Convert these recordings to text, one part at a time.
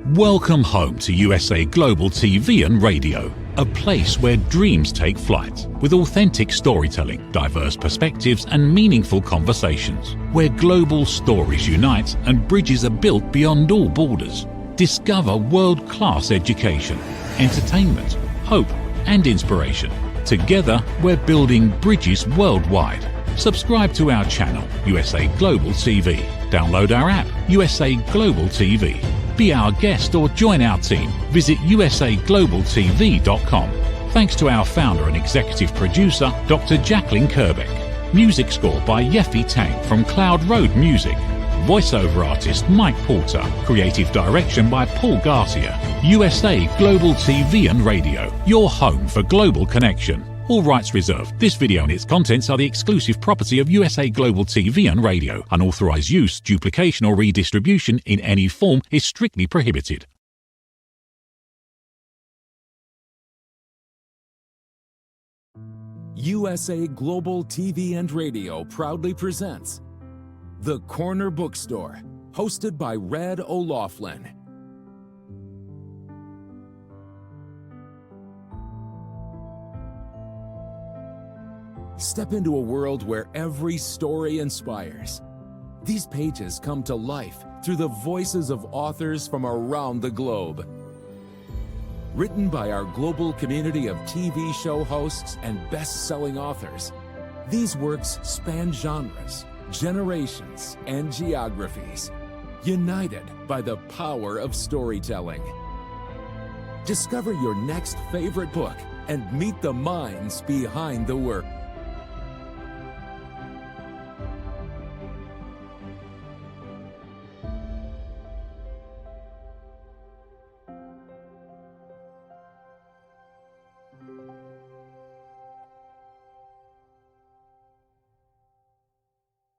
Welcome home to USA Global TV and Radio, a place where dreams take flight, with authentic storytelling, diverse perspectives and meaningful conversations, where global stories unite and bridges are built beyond all borders. Discover world-class education, entertainment, hope and inspiration. Together, we're building bridges worldwide. Subscribe to our channel, USA Global TV. Download our app, USA Global TV. Be our guest or join our team. Visit usaglobaltv.com. Thanks to our founder and executive producer, Dr. Jacalyn Kerbeck. Music score by Yeffy Tang from Cloud Road Music. Voiceover artist Mike Porter. Creative direction by Paul Garcia. USA Global TV and Radio, your home for global connection. All rights reserved. This video and its contents are the exclusive property of USA Global TV and Radio. Unauthorized use, duplication or redistribution in any form is strictly prohibited. USA Global TV and Radio proudly presents The Corner Bookstore, hosted by Red O'Loughlin. Step into a world where every story inspires. These pages come to life through the voices of authors from around the globe. Written by our global community of TV show hosts and best-selling authors, these works span genres, generations, and geographies, united by the power of storytelling. Discover your next favorite book and meet the minds behind the work.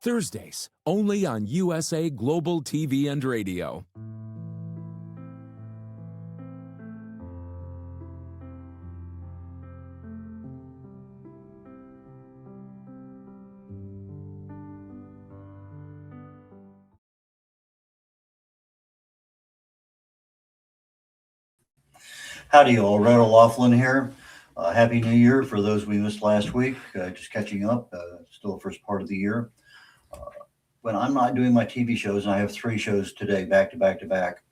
Thursdays, only on USA Global TV and Radio. Howdy all, Red O'Loughlin here. Happy New Year for those we missed last week. Just catching up, still the first part of the year. When I'm not doing my TV shows, and I have 3 shows today, back to back to back,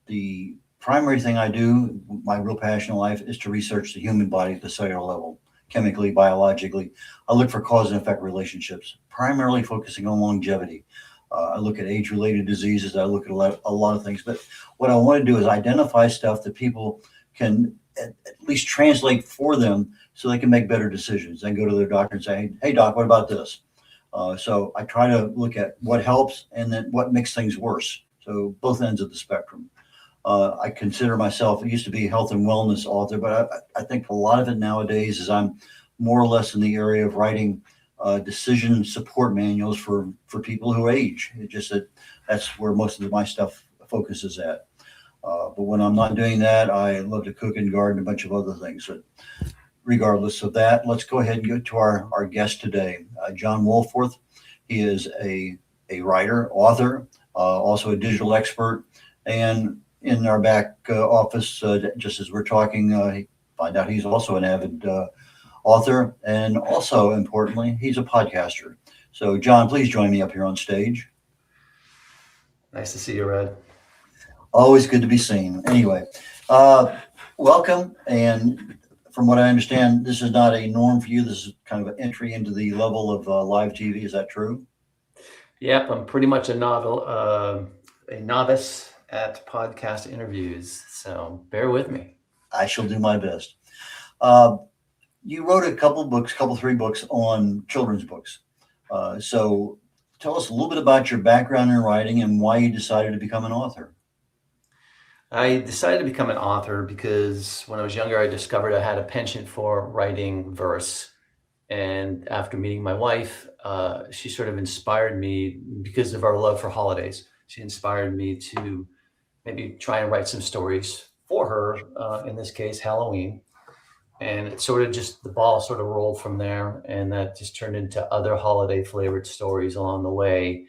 the primary thing I do, my real passion in life, is to research the human body at the cellular level, chemically, biologically. I look for cause and effect relationships, primarily focusing on longevity. I look at age-related diseases. I look at a lot of things. But what I want to do is identify stuff that people can at least translate for them so they can make better decisions. They can go to their doctor and say, hey, doc, what about this? So I try to look at what helps and then what makes things worse. So both ends of the spectrum. I consider myself, I used to be a health and wellness author, but I think a lot of it nowadays is I'm more or less in the area of writing decision support manuals for people who age. It just that's where most of my stuff focuses at. But when I'm not doing that, I love to cook and garden, a bunch of other things. But regardless of that, let's go ahead and go to our guest today, John Wolforth. He is a writer, author, also a digital expert. And in our back office, just as we're talking, find out he's also an avid author. And also, importantly, he's a podcaster. So, John, please join me up here on stage. Nice to see you, Red. Always good to be seen. Anyway, welcome. And from what I understand, this is not a norm for you. This is kind of an entry into the level of live TV. Is that true? Yep, I'm pretty much a novice at podcast interviews. So bear with me. I shall do my best. You wrote a couple 3 books on children's books. So tell us a little bit about your background in writing and why you decided to become an author. I decided to become an author because when I was younger, I discovered I had a penchant for writing verse. And after meeting my wife, she sort of inspired me because of our love for holidays. She inspired me to maybe try and write some stories for her, in this case, Halloween. And it sort of just, the ball sort of rolled from there. And that just turned into other holiday flavored stories along the way.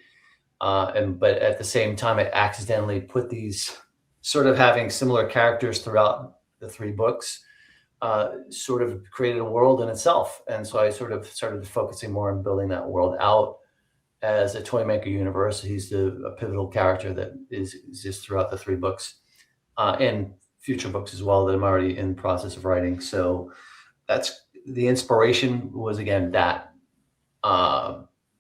But at the same time, I accidentally put these sort of having similar characters throughout the three books sort of created a world in itself. And so I sort of started focusing more on building that world out as a Toymaker universe. He's a pivotal character that exists throughout the three books and future books as well that I'm already in the process of writing. So that's the inspiration was, again, that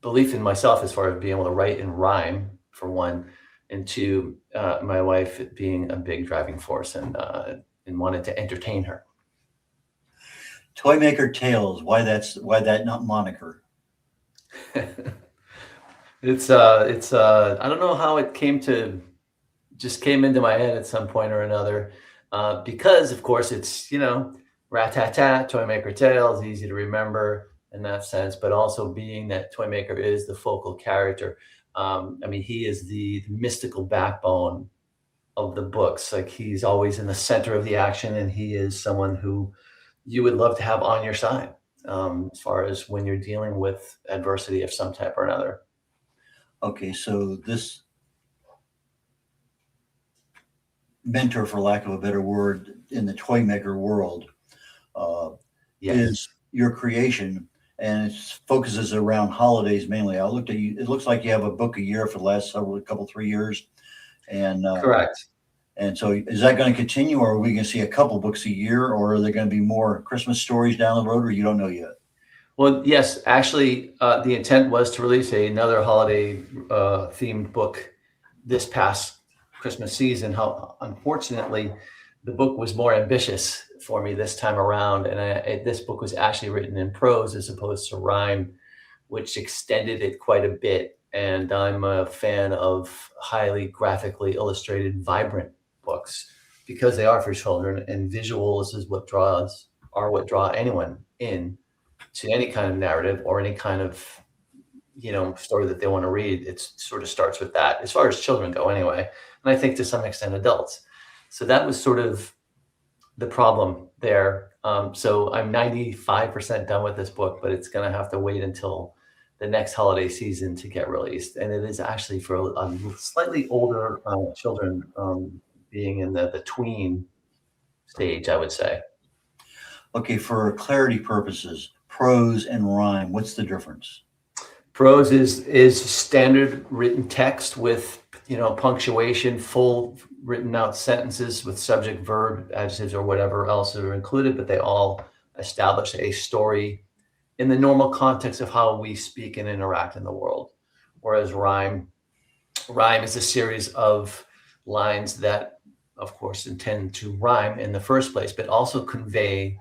belief in myself as far as being able to write and rhyme, for one, and two, my wife being a big driving force and wanted to entertain her. Toymaker Tales. Why that not moniker? It's I don't know how it just came into my head at some point or another, because of course it's, rat-tat-tat, Toymaker Tales, easy to remember in that sense, but also being that Toymaker is the focal character. I mean, he is the mystical backbone of the books. Like, he's always in the center of the action, and he is someone who you would love to have on your side, as far as when you're dealing with adversity of some type or another. Okay, so this mentor, for lack of a better word, in the Toymaker world Yes. is your creation, and it focuses around holidays mainly. I looked at you; it looks like you have a book a year for the last 3 years, and Correct. and so is that going to continue, or are we going to see a couple books a year, or are there going to be more Christmas stories down the road, or you don't know yet? Well, yes, actually, the intent was to release another holiday themed book this past Christmas season. How unfortunately, the book was more ambitious for me this time around, and this book was actually written in prose as opposed to rhyme, which extended it quite a bit. And I'm a fan of highly graphically illustrated, vibrant books because they are for children, and visuals is what draw anyone in to any kind of narrative or any kind of story that they want to read. It sort of starts with that, as far as children go anyway, and I think to some extent adults. So that was sort of the problem there. So I'm 95% done with this book, but it's going to have to wait until the next holiday season to get released. And it is actually for slightly older children, being in the tween stage, I would say. Okay, for clarity purposes, prose and rhyme, what's the difference? Prose is standard written text with punctuation, full written out sentences with subject, verb, adjectives, or whatever else are included, but they all establish a story in the normal context of how we speak and interact in the world. Whereas rhyme is a series of lines that, of course, intend to rhyme in the first place, but also conveying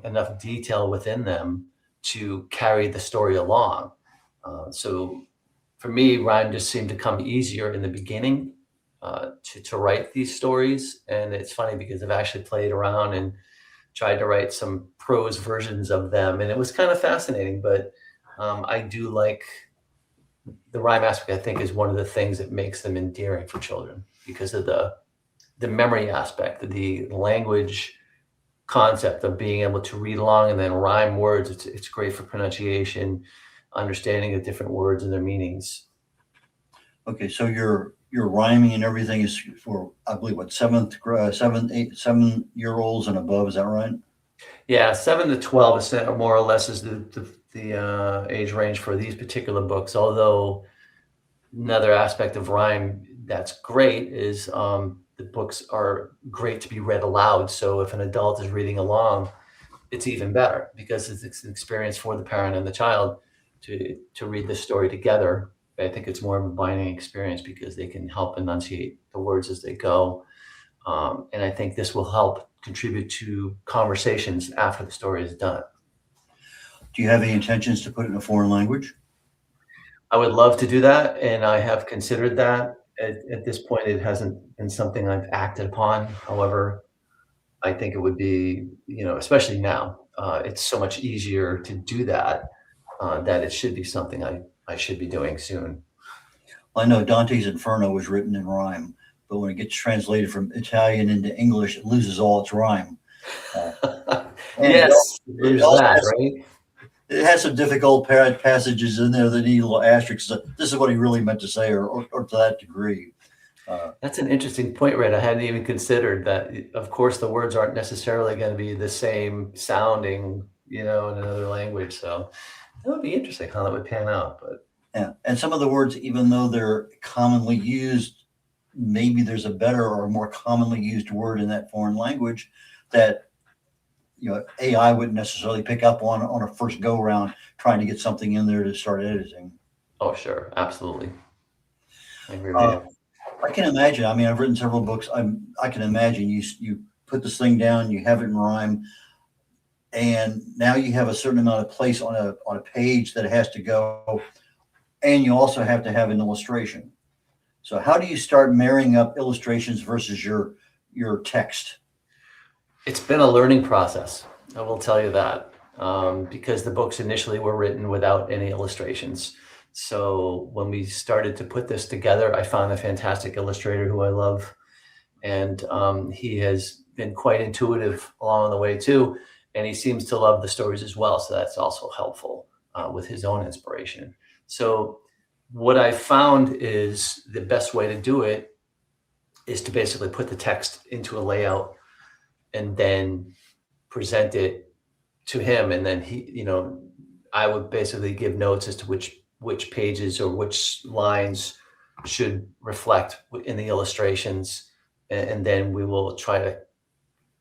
enough detail within them to carry the story along. So for me, rhyme just seemed to come easier in the beginning to write these stories. And it's funny because I've actually played around and tried to write some prose versions of them, and it was kind of fascinating. But I do like the rhyme aspect. I think is one of the things that makes them endearing for children because of the memory aspect, the language concept of being able to read along and then rhyme words. It's great for pronunciation, understanding of different words and their meanings. Okay, so your rhyming and everything is for, I believe, what, 7-year-olds and above, is that right? Yeah, 7 to 12 is more or less is the age range for these particular books. Although another aspect of rhyme that's great is the books are great to be read aloud. So if an adult is reading along, it's even better because it's an experience for the parent and the child to read the story together. I think it's more of a binding experience because they can help enunciate the words as they go. And I think this will help contribute to conversations after the story is done. Do you have any intentions to put it in a foreign language? I would love to do that, and I have considered that. At this point, it hasn't been something I've acted upon. However, I think it would be, especially now, it's so much easier to do that, that it should be something I should be doing soon. Well, I know Dante's Inferno was written in rhyme, but when it gets translated from Italian into English, it loses all its rhyme. Yes, it right? It has some difficult passages in there that need little asterisks. This is what he really meant to say, or to that degree. That's an interesting point, Red. I hadn't even considered that. Of course, the words aren't necessarily going to be the same sounding, in another language. So that would be interesting how that would pan out. But Yeah. And some of the words, even though they're commonly used, maybe there's a better or more commonly used word in that foreign language that AI wouldn't necessarily pick up on a first go round trying to get something in there to start editing. oh, sure, absolutely, I agree with you. I can imagine. I mean, I've written several books. I can imagine you put this thing down, you have it in rhyme, and now you have a certain amount of place on a page that has to go, and you also have to have an illustration. So how do you start marrying up illustrations versus your text? It's been a learning process. I will tell you that, because the books initially were written without any illustrations. So when we started to put this together, I found a fantastic illustrator who I love, and he has been quite intuitive along the way too, and he seems to love the stories as well. So that's also helpful with his own inspiration. So what I found is the best way to do it is to basically put the text into a layout and then present it to him, and then I would basically give notes as to which pages or which lines should reflect in the illustrations, and then we will try to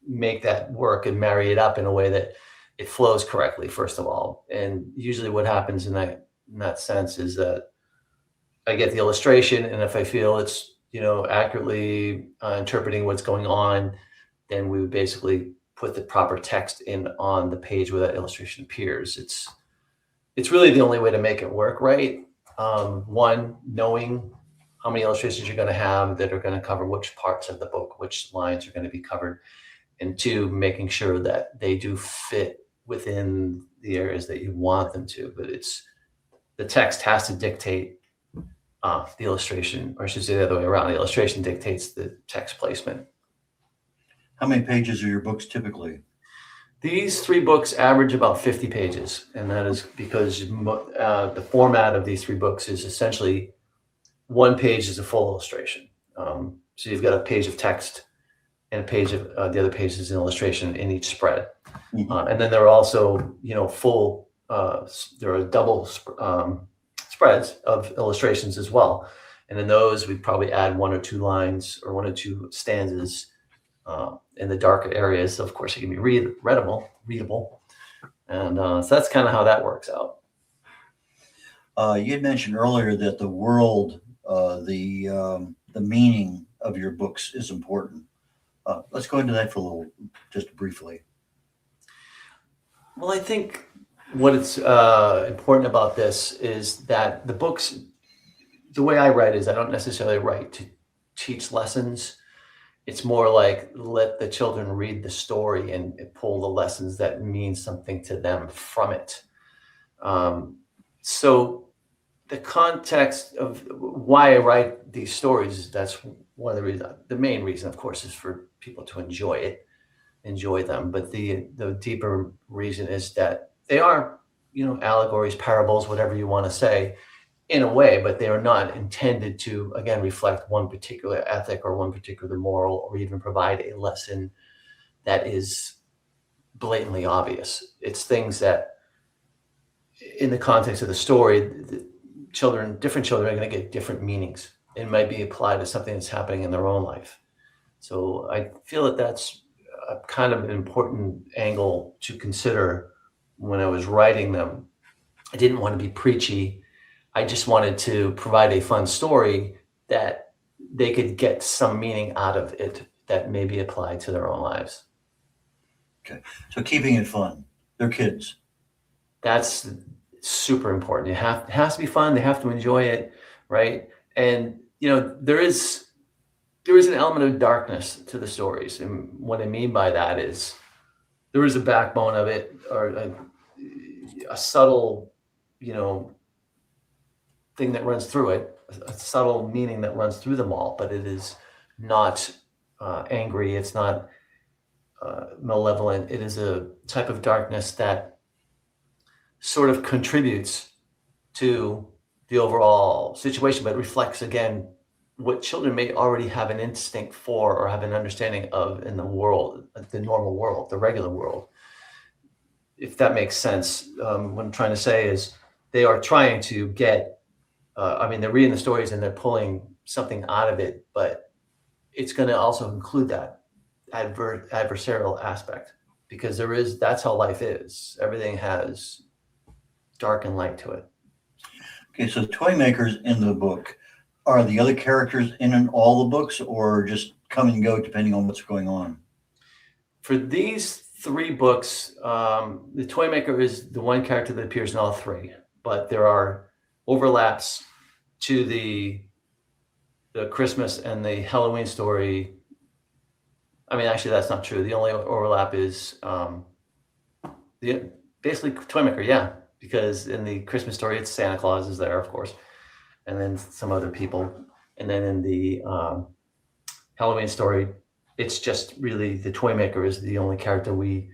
make that work and marry it up in a way that it flows correctly, first of all. And usually what happens in that sense is that I get the illustration, and if I feel it's accurately interpreting what's going on, then we would basically put the proper text in on the page where that illustration appears. It's really the only way to make it work right. One, knowing how many illustrations you're going to have that are going to cover which parts of the book, which lines are going to be covered, and two, making sure that they do fit within the areas that you want them to. But the text has to dictate the illustration, or I should say the other way around. The illustration dictates the text placement. How many pages are your books typically? These 3 books average about 50 pages, and that is because the format of these 3 books is essentially 1 page is a full illustration. So you've got a page of text and a page of the other page is an illustration in each spread. Mm-hmm. And then there are also, full, there are double spreads of illustrations as well. And in those, we probably add 1 or 2 lines or 1 or 2 stanzas in the darker areas. Of course, it can be readable. And so that's kind of how that works out. You had mentioned earlier that the world, the meaning of your books is important. Let's go into that for a little, just briefly. Well, I think what it's important about this is that the books, the way I write is I don't necessarily write to teach lessons. It's more like let the children read the story and pull the lessons that mean something to them from it. So the context of why I write these stories, that's one of the reasons. The main reason, of course, is for people to enjoy them. But the deeper reason is that they are, allegories, parables, whatever you want to say, in a way, but they are not intended to, again, reflect one particular ethic or one particular moral, or even provide a lesson that is blatantly obvious. It's things that, in the context of the story, different children are going to get different meanings. It might be applied to something that's happening in their own life. So I feel that that's a kind of an important angle to consider when I was writing them. I didn't want to be preachy. I just wanted to provide a fun story that they could get some meaning out of it that may be applied to their own lives. Okay. So keeping it fun. They're kids. That's super important. It has to be fun. They have to enjoy it, right? And, there is an element of darkness to the stories. And what I mean by that is there is a backbone of it, or a subtle, thing that runs through it, a subtle meaning that runs through them all, but it is not angry. It's not malevolent. It is a type of darkness that sort of contributes to the overall situation, but reflects, again, what children may already have an instinct for or have an understanding of in the world, the normal world, the regular world. If that makes sense, what I'm trying to say is they are trying to get, they're reading the stories and they're pulling something out of it, but it's going to also include that adversarial aspect, because that's how life is. Everything has dark and light to it. Okay, so toy makers in the book, are the other characters in all the books, or just come and go depending on what's going on? For these 3 books, the toy maker is the one character that appears in all 3, but there are overlaps to the Christmas and the Halloween story. Actually, that's not true. The only overlap is basically toy maker, yeah, because in the Christmas story, it's Santa Claus is there, of course, and then some other people. And then in the Halloween story, it's just really the toy maker is the only character we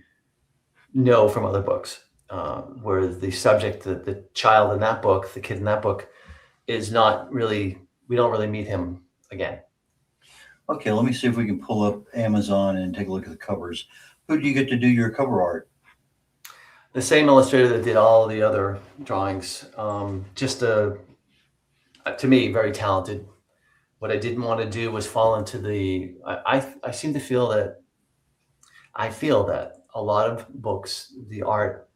know from other books, whereas the subject, the child in that book, the kid in that book, is not really, we don't really meet him again. Okay, let me see if we can pull up Amazon and take a look at the covers. Who do you get to do your cover art? The same illustrator that did all the other drawings. To me, very talented. What I didn't want to do was fall into the, I feel that a lot of books, the art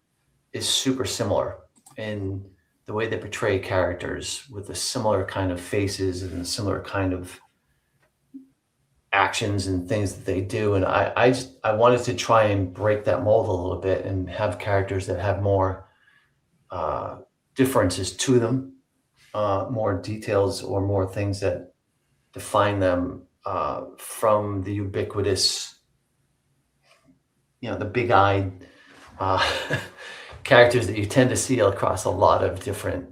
is super similar in the way they portray characters, with a similar kind of faces and a similar kind of actions and things that they do. And I wanted to try and break that mold a little bit and have characters that have more differences to them, more details or more things that define them from the ubiquitous, the big-eyed characters that you tend to see across a lot of different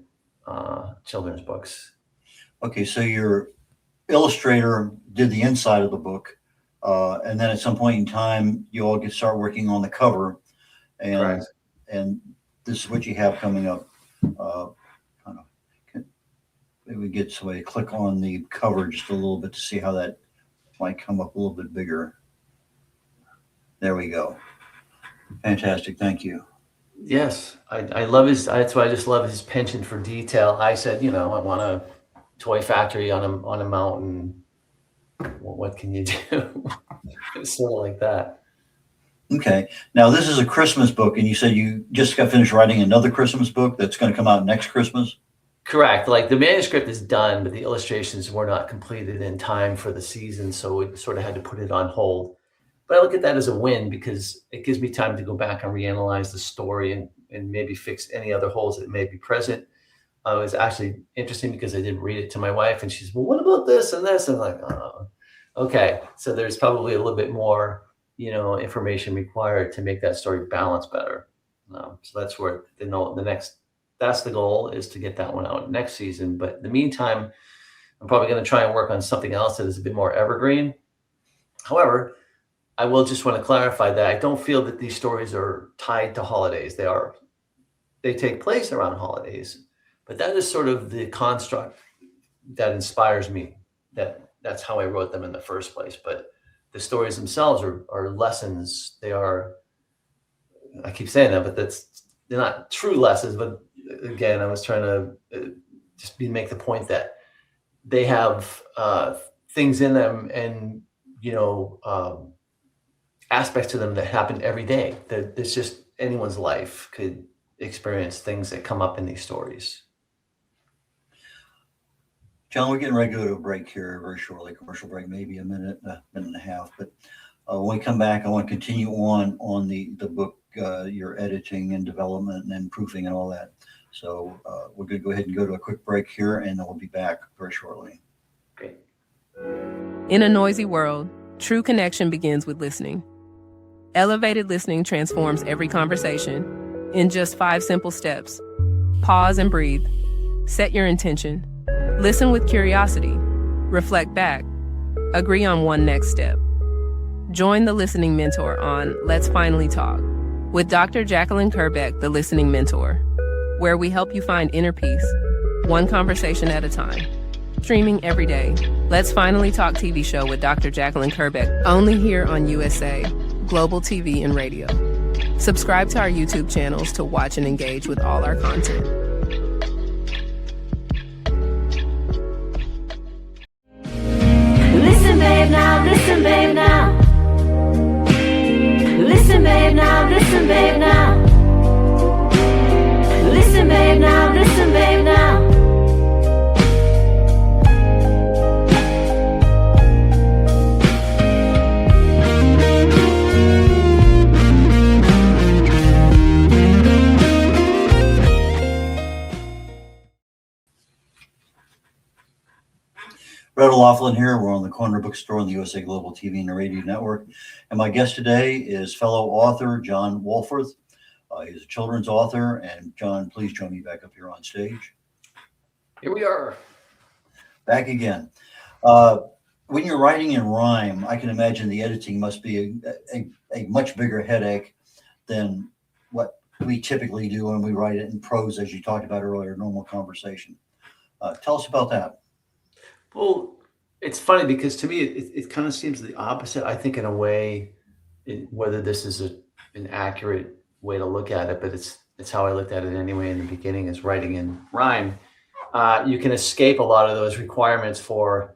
children's books. Okay, so your illustrator did the inside of the book, and then at some point in time, you all start working on the cover, and Correct. And this is what you have coming up. Maybe we get somebody to click on the cover just a little bit to see how that might come up a little bit bigger. There we go. Fantastic. Thank you. Yes, I love that's why I just love his penchant for detail. I said, I want a toy factory on a mountain. Well, what can you do? It's sort of like that. Okay. Now, this is a Christmas book, and you said you just got finished writing another Christmas book that's going to come out next Christmas? Correct. Like, the manuscript is done, but the illustrations were not completed in time for the season, so we sort of had to put it on hold. But I look at that as a win, because it gives me time to go back and reanalyze the story and maybe fix any other holes that may be present. It was actually interesting because I did read it to my wife, and she's, well, what about this and this? And I'm like, oh, okay. So there's probably a little bit more, information required to make that story balance better. So that's where that's the goal, is to get that one out next season. But in the meantime, I'm probably going to try and work on something else that is a bit more evergreen. However, I will just want to clarify that I don't feel that these stories are tied to holidays. They take place around holidays, but that is sort of the construct that inspires me. That's how I wrote them in the first place. But the stories themselves are lessons. I keep saying that, but they're not true lessons. But again, I was trying to just make the point that they have things in them and, aspects to them that happen every day. That it's just anyone's life could experience things that come up in these stories. John, we're getting ready to go to a break here very shortly, commercial break, maybe a minute and a half. But when we come back, I want to continue on the book, your editing and development and proofing and all that. So we're going to go ahead and go to a quick break here, and then we'll be back very shortly. Great. In a noisy world, true connection begins with listening. Elevated listening transforms every conversation in just 5 simple steps. Pause and breathe. Set your intention. Listen with curiosity. Reflect back. Agree on one next step. Join the Listening Mentor on Let's Finally Talk with Dr. Jacalyn Kerbeck, the Listening Mentor, where we help you find inner peace, one conversation at a time. Streaming every day. Let's Finally Talk TV show with Dr. Jacalyn Kerbeck, only here on USA, Global TV and Radio. Subscribe to our YouTube channels to watch and engage with all our content. Listen, babe, now, listen, babe, now. Listen, babe, now, listen, babe, now. Listen, babe, now, listen, babe, now. Brett O'Loughlin here. We're on the Corner Bookstore on the USA Global TV and Radio Network. And my guest today is fellow author John Wolforth. He's a children's author. And John, please join me back up here on stage. Here we are. Back again. When you're writing in rhyme, I can imagine the editing must be a much bigger headache than what we typically do when we write it in prose, as you talked about earlier, normal conversation. Tell us about that. Well, it's funny because to me, it kind of seems the opposite. I think in a way, whether this is an accurate way to look at it, but it's how I looked at it anyway in the beginning, is writing in rhyme. You can escape a lot of those requirements for,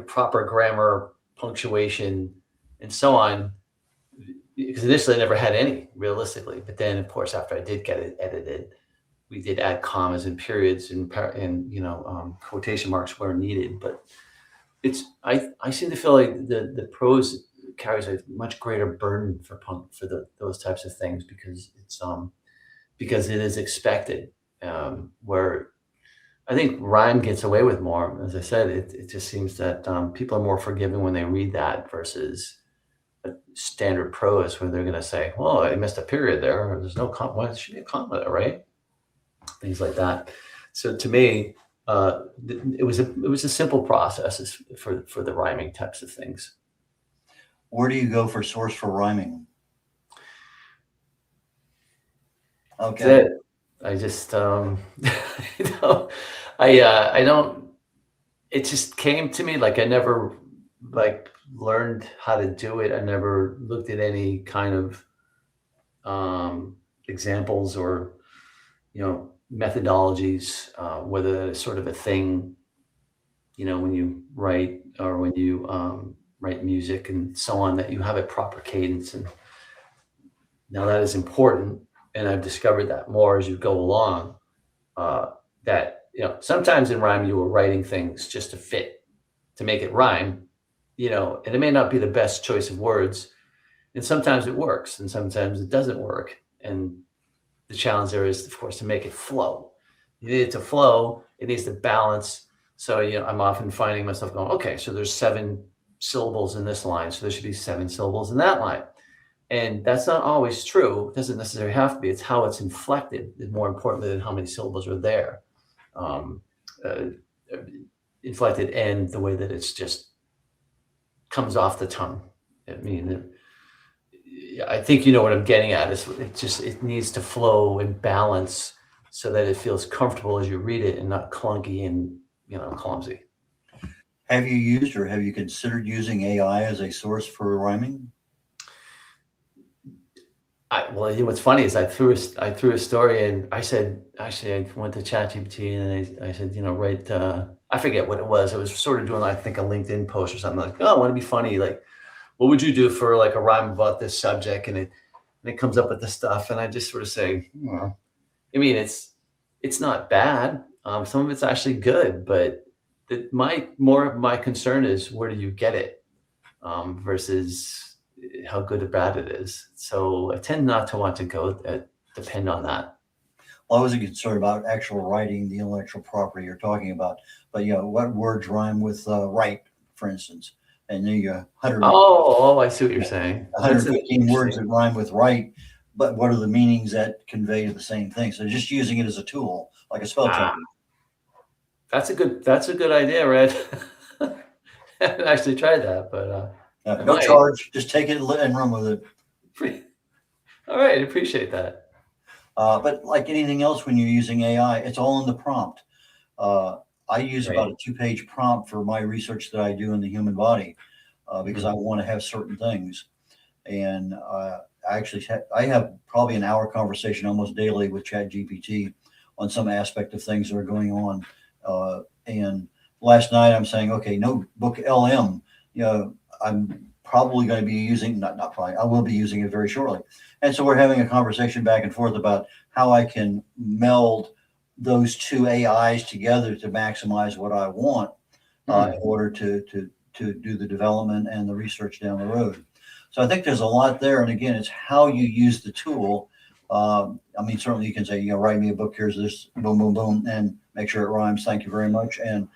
proper grammar, punctuation, and so on. Because initially I never had any, realistically. But then, of course, after I did get it edited, we did add commas and periods and quotation marks where needed. But I seem to feel like the prose carries a much greater burden for those types of things because it is expected. Where I think rhyme gets away with more. As I said, it just seems that people are more forgiving when they read that versus a standard prose where they're going to say, "Well, I missed a period there, or there's no comma. Why should be a comma there, right?" Things like that. So to me, it was a simple process for the rhyming types of things. Where do you go for source for rhyming? Okay. That's it. I just I don't. It just came to me. Like I never learned how to do it. I never looked at any kind of examples or methodologies, whether that is sort of a thing, when you write or when you write music and so on, that you have a proper cadence. And now that is important. And I've discovered that more as you go along, that, sometimes in rhyme, you were writing things just to fit, to make it rhyme, and it may not be the best choice of words. And sometimes it works and sometimes it doesn't work. And the challenge there is, of course, to make it flow. You need it to flow. It needs to balance. So, I'm often finding myself going, okay, so there's 7 syllables in this line. So there should be 7 syllables in that line. And that's not always true. It doesn't necessarily have to be. It's how it's inflected is more important than how many syllables are there. Inflected and the way that it's just comes off the tongue. I mean, I think you know what I'm getting at. Is it needs to flow and balance so that it feels comfortable as you read it and not clunky and clumsy. Have you used or have you considered using AI as a source for rhyming? Well, what's funny is I threw a story and I said, actually, I went to ChatGPT and I said, write, I forget what it was. I was sort of doing, I think, a LinkedIn post or something like, oh, I want to be funny. Like, what would you do for like a rhyme about this subject? And it comes up with this stuff. And I just sort of say, it's not bad. Some of it's actually good, but more of my concern is where do you get it versus how good or bad it is. So I tend not to want to depend on that. Well, I wasn't concerned about actual writing, the intellectual property you're talking about, but what words rhyme with right, for instance, and then you 100. Oh, I see what you're saying. 115 words that rhyme with right, but what are the meanings that convey the same thing? So just using it as a tool, like a spell check. That's a good idea, Red. I haven't actually tried that, but no charge. Just take it and run with it. All right, I appreciate that. But like anything else, when you're using AI, it's all in the prompt. I use Right. about a 2-page prompt for my research that I do in the human body because I want to have certain things. And I have probably an hour conversation almost daily with ChatGPT on some aspect of things that are going on. And last night I'm saying, okay, notebook LM, I'm probably going to be using, not probably, I will be using it very shortly. And so we're having a conversation back and forth about how I can meld those two AIs together to maximize what I want in order to do the development and the research down the road. So I think there's a lot there. And again, it's how you use the tool. I mean, certainly you can say, write me a book. Here's this, boom, boom, boom, and make sure it rhymes. Thank you very much. And,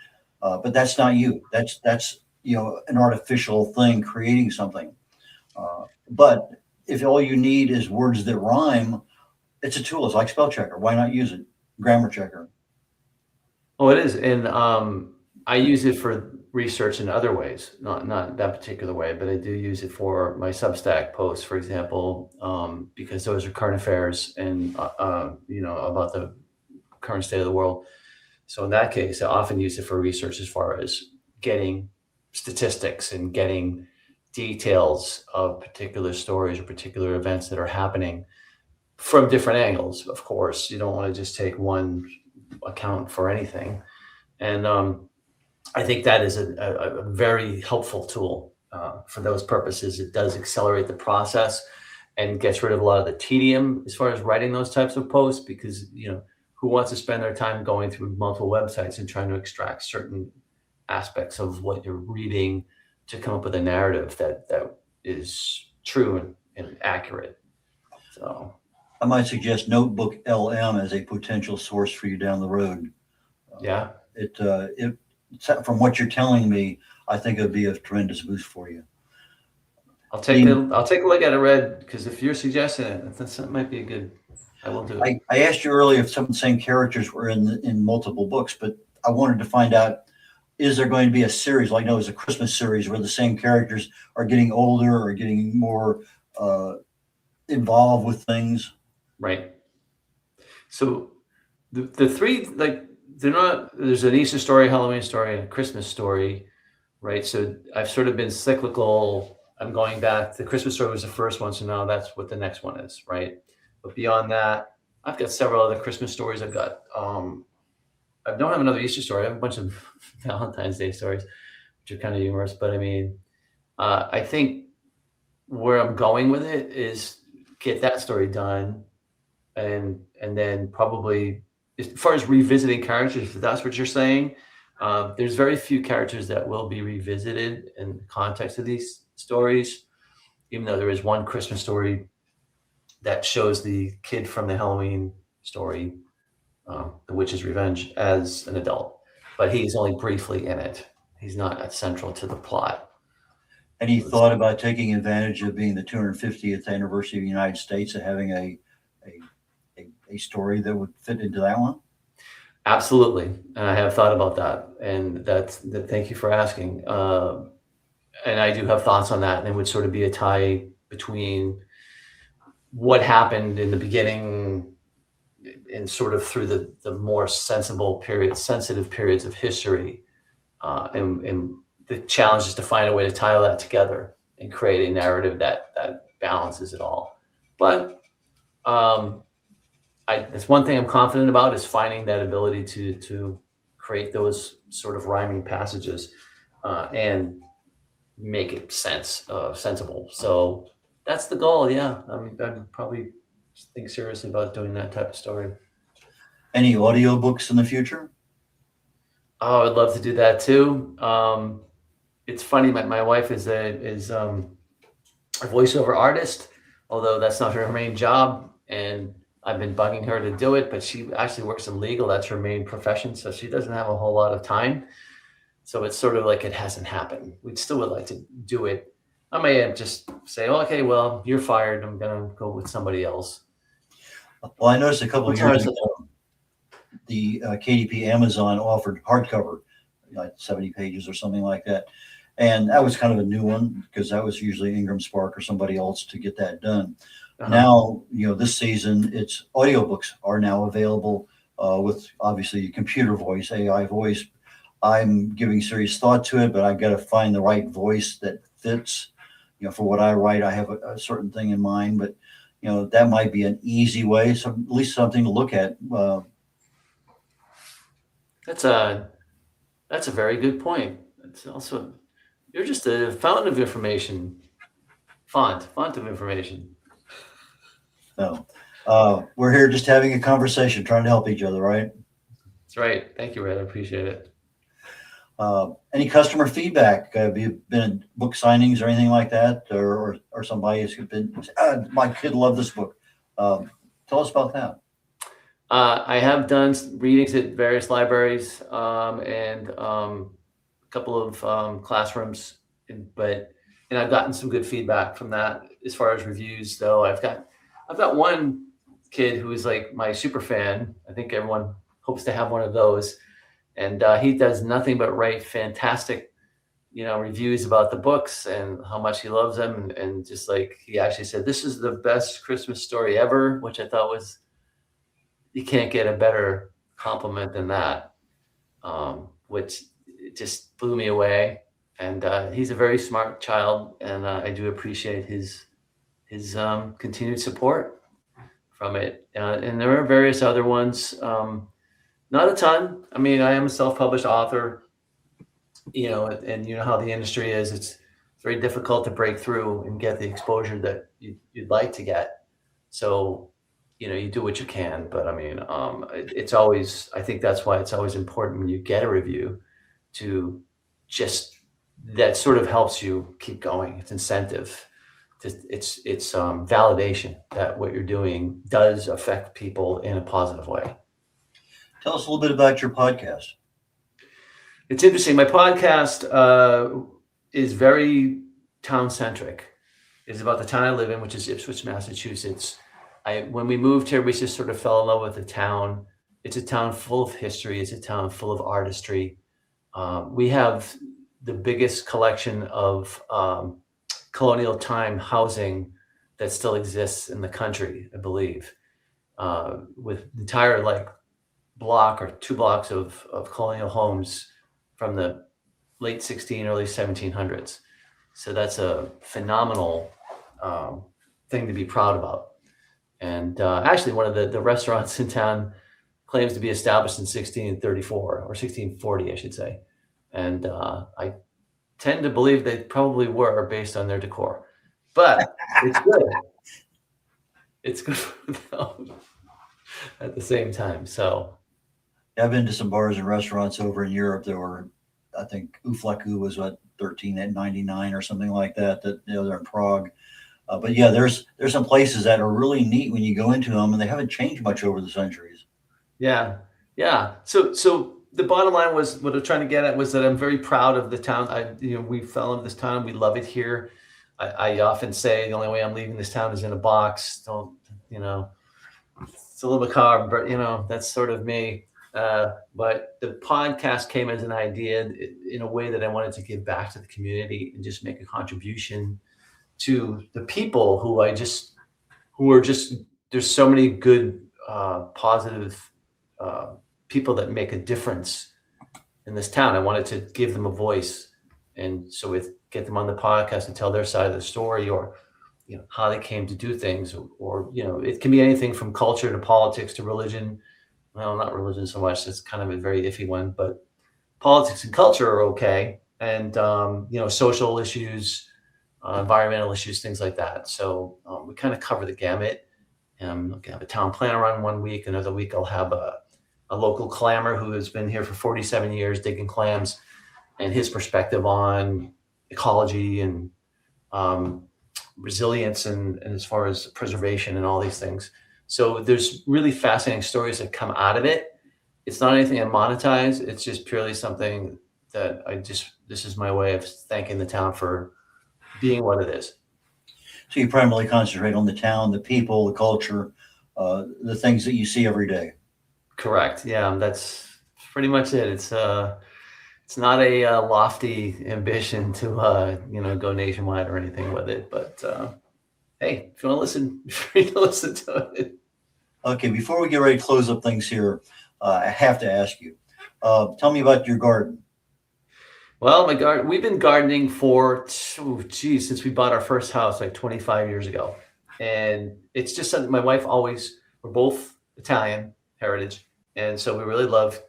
but that's not you. That's, an artificial thing creating something. But if all you need is words that rhyme, it's a tool. It's like spell checker. Why not use it? Grammar checker. Oh, it is. And I use it for research in other ways, not that particular way, but I do use it for my Substack posts, for example, because those are current affairs and, about the current state of the world. So in that case, I often use it for research as far as getting statistics and getting details of particular stories or particular events that are happening from different angles. Of course, you don't want to just take one account for anything. And I think that is a very helpful tool for those purposes. It does accelerate the process and gets rid of a lot of the tedium as far as writing those types of posts, because, who wants to spend their time going through multiple websites and trying to extract certain aspects of what you're reading to come up with a narrative that is true and accurate. So I might suggest Notebook LM as a potential source for you down the road. yeah. It from what you're telling me, I think it'd be a tremendous boost for you. I'll take a look at it, Red, because if you're suggesting it, that might be a good. I will do it. I asked you earlier if some of the same characters were in multiple books, but I wanted to find out, is there going to be a series, like there's a Christmas series where the same characters are getting older or getting more involved with things? Right. So the three, like, they're not, there's an Easter story, Halloween story, and a Christmas story, right? So I've sort of been cyclical. I'm going back. The Christmas story was the first one, so now that's what the next one is, right? But beyond that, I've got several other Christmas stories. I don't have another Easter story. I have a bunch of Valentine's Day stories, which are kind of humorous. But I mean, I think where I'm going with it is get that story done, and then probably, as far as revisiting characters, if that's what you're saying, there's very few characters that will be revisited in the context of these stories, even though there is one Christmas story that shows the kid from the Halloween story, The Witch's Revenge, as an adult, but he's only briefly in it. He's not central to the plot. Any thought about taking advantage of being the 250th anniversary of the United States and having a story that would fit into that one? Absolutely. And I have thought about that. And thank you for asking. And I do have thoughts on that. And it would sort of be a tie between what happened in the beginning and sort of through the more sensitive periods of history. And the challenge is to find a way to tie all that together and create a narrative that balances it all. But that's one thing I'm confident about, is finding that ability to create those sort of rhyming passages and make it sensible. So that's the goal. Yeah, I'd probably think seriously about doing that type of story. Any audiobooks in the future? Oh, I'd love to do that too. It's funny. My wife is a voiceover artist, although that's not her main job, and I've been bugging her to do it, but she actually works in legal. That's her main profession. So she doesn't have a whole lot of time. So it's sort of like it hasn't happened. We still would like to do it. I may just say, okay, well, you're fired. I'm going to go with somebody else. Well, I noticed a couple of years ago, the KDP Amazon offered hardcover, like 70 pages or something like that. And that was kind of a new one, because that was usually Ingram Spark or somebody else to get that done. Now, this season, it's audiobooks are now available with obviously computer voice, AI voice. I'm giving serious thought to it, but I've got to find the right voice that fits. For what I write, I have a certain thing in mind, but that might be an easy way, so at least something to look at. That's a very good point. It's also, you're just a fountain of information, font of information. So we're here just having a conversation, trying to help each other, right? That's right. Thank you, Red. I appreciate it. Any customer feedback? Have you been at book signings or anything like that, or somebody has been, my kid loved this book? Tell us about that. I have done readings at various libraries and a couple of classrooms, and I've gotten some good feedback from that. As far as reviews, though, I've got one kid who is like my super fan. I think everyone hopes to have one of those. And he does nothing but write fantastic, reviews about the books and how much he loves them. And just like he actually said, this is the best Christmas story ever, which I thought was, you can't get a better compliment than that, which just blew me away. And he's a very smart child, and I do appreciate his continued support from it. And there are various other ones. Not a ton. I mean, I am a self-published author, and you know how the industry is. It's very difficult to break through and get the exposure that you'd like to get. So, you do what you can. But I mean, it's always, I think that's why it's always important when you get a review to just, that sort of helps you keep going. It's incentive. It's validation that what you're doing does affect people in a positive way. Tell us a little bit about your podcast. It's interesting. My podcast is very town-centric. It's about the town I live in, which is Ipswich, Massachusetts. When we moved here, we just sort of fell in love with the town. It's a town full of history. It's a town full of artistry. We have the biggest collection of colonial time housing that still exists in the country, I believe, with entire block or 2 blocks of colonial homes from the late 1600s, early 1700s. So that's a phenomenal thing to be proud about. And actually, one of the restaurants in town claims to be established in 1634 or 1640, I should say. And I tend to believe they probably were based on their decor. But it's good. It's good for them at the same time. So I've been to some bars and restaurants over in Europe that were, I think Uflaku was what, 1399 or something like that, they're in Prague. But yeah, there's some places that are really neat when you go into them, and they haven't changed much over the centuries. Yeah. So the bottom line was, what I'm trying to get at was that I'm very proud of the town. We fell into this town. We love it here. I often say the only way I'm leaving this town is in a box. It's a little macabre, but that's sort of me. But the podcast came as an idea in a way that I wanted to give back to the community and just make a contribution to the people who are just, there's so many good, positive people that make a difference in this town. I wanted to give them a voice. And so get them on the podcast and tell their side of the story, or, how they came to do things, or, it can be anything from culture to politics to religion. Well, not religion so much. It's kind of a very iffy one, but politics and culture are okay. And, social issues, environmental issues, things like that. So we kind of cover the gamut. I'll have a town planner on one week. Another week I'll have a local clammer who has been here for 47 years digging clams, and his perspective on ecology and resilience and as far as preservation and all these things. So there's really fascinating stories that come out of it. It's not anything I monetize. It's just purely something that this is my way of thanking the town for being what it is. So you primarily concentrate on the town, the people, the culture, the things that you see every day. Correct. Yeah, that's pretty much it. It's not a lofty ambition to go nationwide or anything with it. But hey, if you want to listen, you're free to listen to it. Okay, before we get ready to close up things here, I have to ask you. Tell me about your garden. Well, my garden, we've been gardening for, since we bought our first house like 25 years ago. And it's just something we're both Italian heritage. And so we really love,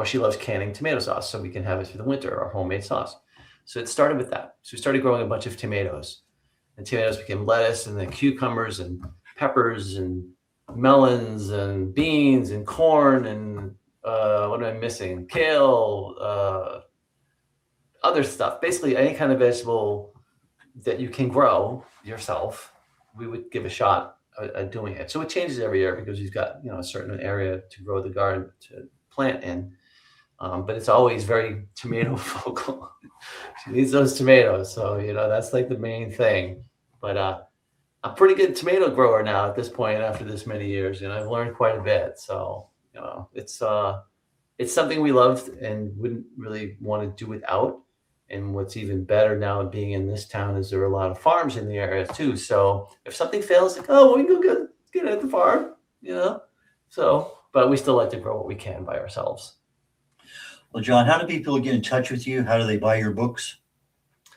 she loves canning tomato sauce so we can have it through the winter, our homemade sauce. So it started with that. So we started growing a bunch of tomatoes, and tomatoes became lettuce, and then cucumbers and peppers and melons and beans and corn and what am I missing? Kale, other stuff. Basically, any kind of vegetable that you can grow yourself, we would give a shot at doing it. So it changes every year because you've got a certain area to grow the garden to plant in. But it's always very tomato focal. She needs those tomatoes, so that's like the main thing. But I'm a pretty good tomato grower now at this point after this many years, and I've learned quite a bit. So it's something we loved and wouldn't really want to do without. And what's even better now being in this town is there are a lot of farms in the area too. So if something fails, like, oh, we can go get it at the farm, So, but we still like to grow what we can by ourselves. Well, John, how do people get in touch with you? How do they buy your books?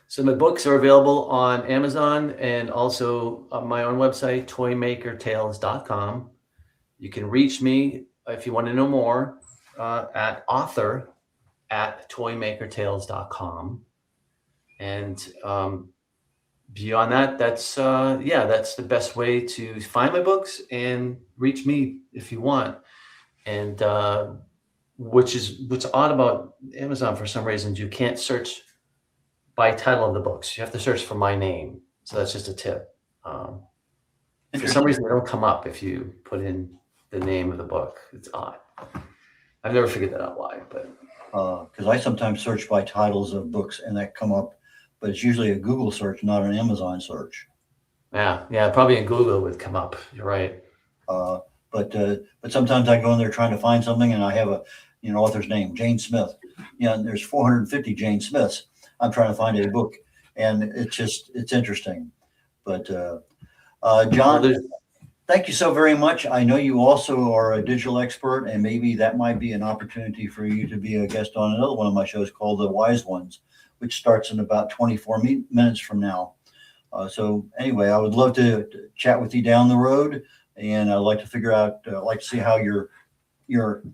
So my books are available on Amazon and also on my own website, toymakertales.com. You can reach me if you want to know more at author@toymakertales.com. And beyond that, that's the best way to find my books and reach me if you want. And what's odd about Amazon, for some reason, you can't search by title of the books. You have to search for my name. So that's just a tip. For some reason, they don't come up if you put in the name of the book. It's odd. I've never figured that out why, but because I sometimes search by titles of books and that come up, but it's usually a Google search, not an Amazon search. Yeah, probably in Google it would come up. You're right. But sometimes I go in there trying to find something, and I have a author's name, Jane Smith. And there's 450 Jane Smiths. I'm trying to find a book, and it's interesting. But John, thank you so very much. I know you also are a digital expert, and maybe that might be an opportunity for you to be a guest on another one of my shows called The Wise Ones, which starts in about 24 minutes from now. So anyway, I would love to chat with you down the road, and I'd like to figure out, like to see how your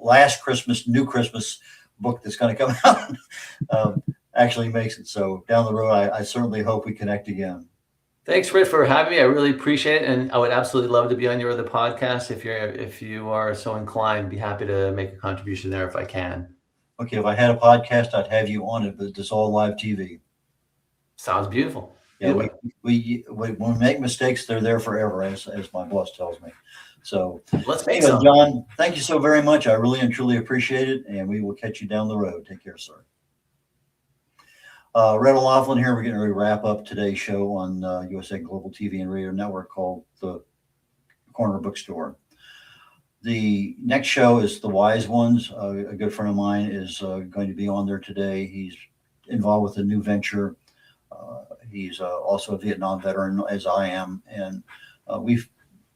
last New Christmas book that's going to come out actually makes it. So down the road, I certainly hope we connect again. Thanks, Rick, for having me. I really appreciate it, and I would absolutely love to be on your other podcast if you are so inclined. Be happy to make a contribution there if I can. Okay, if I had a podcast, I'd have you on it, but it's all live TV. Sounds beautiful. Yeah, we when we make mistakes, they're there forever, as my boss tells me. So let's make anyway, some. John, thank you so very much. I really and truly appreciate it, and we will catch you down the road. Take care, sir. Red O'Loughlin here. We're getting ready to wrap up today's show on USA Global TV and Radio Network called The Corner Bookstore. The next show is The Wise Ones. A good friend of mine is going to be on there today. He's involved with a new venture. He's also a Vietnam veteran, as I am, and we've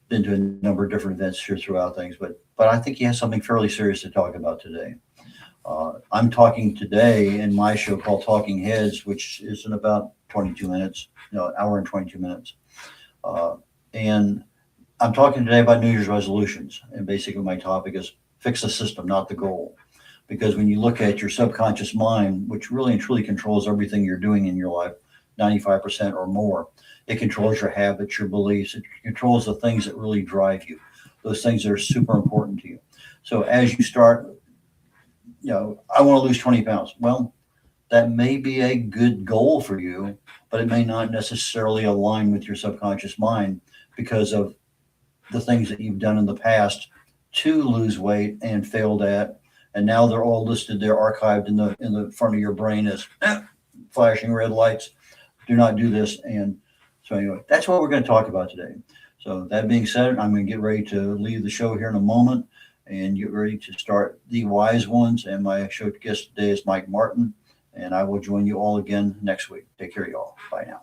been to a number of different events here throughout things. But I think he has something fairly serious to talk about today. I'm talking today in my show called Talking Heads, which is in about 22 minutes, hour and 22 minutes. And I'm talking today about New Year's resolutions. And basically my topic is fix the system, not the goal. Because when you look at your subconscious mind, which really and truly controls everything you're doing in your life, 95% or more, it controls your habits, your beliefs, it controls the things that really drive you, those things that are super important to you. So as you start, I want to lose 20 pounds. Well, that may be a good goal for you, but it may not necessarily align with your subconscious mind because of the things that you've done in the past to lose weight and failed at. And now they're all listed, they're archived in the front of your brain as flashing red lights. Do not do this. And so anyway, that's what we're going to talk about today. So that being said, I'm going to get ready to leave the show here in a moment and get ready to start The Wise Ones. And my show guest today is Mike Martin, and I will join you all again next week. Take care, y'all. Bye now.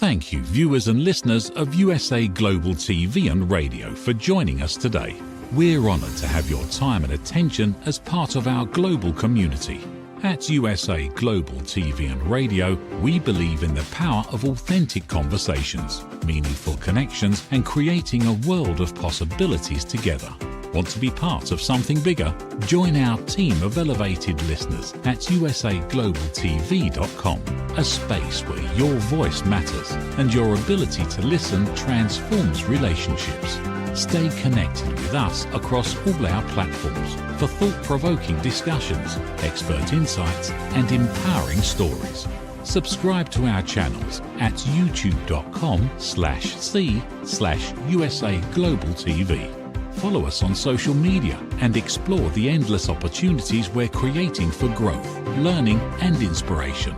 Thank you, viewers and listeners of USA Global TV and Radio, for joining us today. We're honoured to have your time and attention as part of our global community. At USA Global TV and Radio, we believe in the power of authentic conversations, meaningful connections, and creating a world of possibilities together. Want to be part of something bigger? Join our team of elevated listeners at usaglobaltv.com, a space where your voice matters and your ability to listen transforms relationships. Stay connected with us across all our platforms for thought-provoking discussions, expert insights, and empowering stories. Subscribe to our channels at youtube.com/c/USA Global TV. Follow us on social media and explore the endless opportunities we're creating for growth, learning, and inspiration.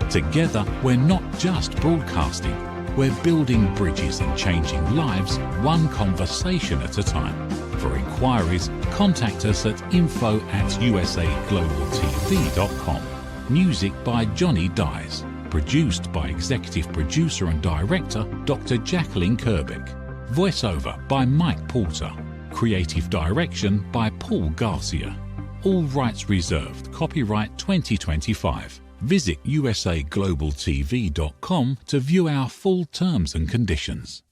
Together, we're not just broadcasting, we're building bridges and changing lives one conversation at a time. For inquiries, contact us at info@usaglobaltv.com. Music by Johnny Dyes. Produced by Executive Producer and Director Dr. Jacalyn Kerbeck. Voiceover by Mike Porter. Creative direction by Paul Garcia. All rights reserved. Copyright 2025. Visit usaglobaltv.com to view our full terms and conditions.